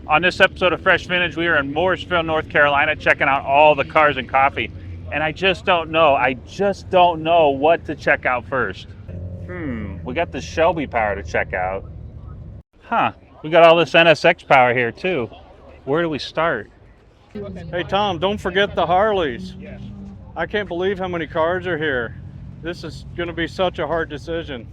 On this episode of Fresh Vintage, we are in Morrisville, North Carolina, checking out all the cars and coffee. And I just don't know what to check out first. We got the Shelby power to check out. We got all this NSX power here too. Where do we start? Hey Tom, don't forget the Harleys. I can't believe how many cars are here. This is going to be such a hard decision.